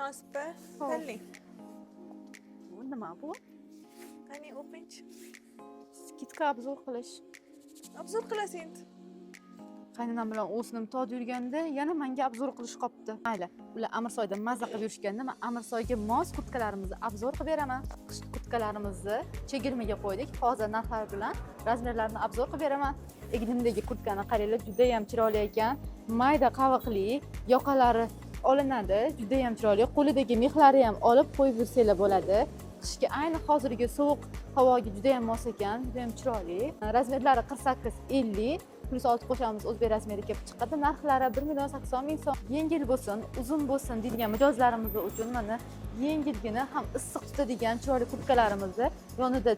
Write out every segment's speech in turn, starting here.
munosib-a? Xo'p. Tanlang. Bu nima bu? Qani o'qingchi. Skitka obzor qilish. Obzor qilasiz endi. Qaynonam bilan o'snim tod yurganda yana menga obzor qilish qopti. Mayli, ular Amirsoyda mazza qilib yurishganda men Amirsoyga mos kurtkalarimizni obzor qilib beraman. Qish kurtkalarimizni chegirmaga qo'ydik. Hozir narxlar bilan razmerlarini obzor qilib beraman. Egnimdagi kurtkani qaranglar, juda ham chiroyli ekan. Mayda qaviqli, yoqalari olinadi, juda ham chiroyli. Qo'lidagi mexlari ham olib qo'yib yursanglar bo'ladi. Qishga ayni hozirgi sovuq havoga juda ham mos ekan, juda ham chiroyli. Razmerlari 48-50 +6 qo'shamiz o'zbek razmeri kelib chiqadi. Narxlari 1.800.000 so'm. Yengil bo'lsin, uzun bo'lsin deydigan mijozlarimiz uchun mana yengilgina ham issiq tutadigan chiroyli kurtkalarimizni yonida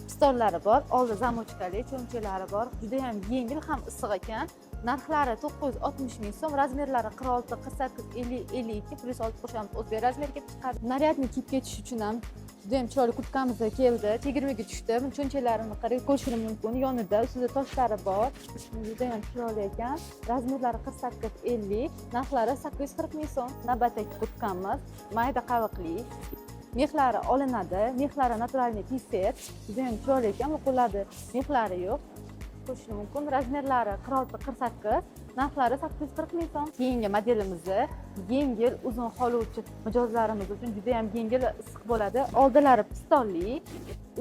pistollari bor, oldi zamochkali, cho'mchalari bor. Juda ham yengil ham issiq ekan. Narxlari 960.000 so'm, razmerlari 46, 48, 50, 52 +6 qo'shamiz o'zbek razmeri kelib chiqadi. Naryadni kiyib ketish uchun ham juda ham chiroyli kurtkamiz keldi. Tegirmaga tushdi. Buni cho'nchalarini qarang, ko'rishim mumkin. Yonida ustida toshlari bor. Juda ham chiroyli ekan. Razmerlari 48, 50, narxlari 840.000 so'm. Navbatdagi kurtkamiz mayda qaviqli. Mexlari olinadi. Mexlari naturalniy piset. Juda ham chiroyli ekan. Bu qo'llarda mexlari yo'q. Ko'rishim mumkin. Razmerlari 46, 48, narxlari 840.000 so'm. Keyingi modelimizni yengil, uzun holuvchi mijozlarimiz uchun juda ham yengil issiq bo'ladi. Oldilari pistolli,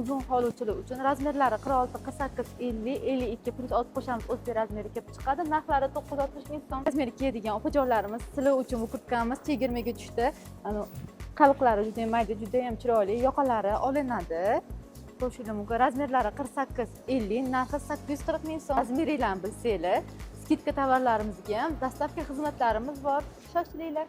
uzun holuvchilar uchun razmerlari 46, 48, 50, 52 +6 qo'shamiz o'zbek razmeri kelib chiqadi. Narxlari 960.000 so'm. Razmeri kiyadigan opajonlarimiz, sizlar uchun bu kurtkamiz chegirmaga tushdi. Qaviqlari juda ham mayda, juda ham chiroyli, yoqalari olinadi. Ko'rishim mumkin. Razmerlari 48, 50, narxi 840.000 so'm. Razmerlarni bilsanglar, skidka tovarlarimizga ham dastavka xizmatlarimiz bor. Shoshilinglar.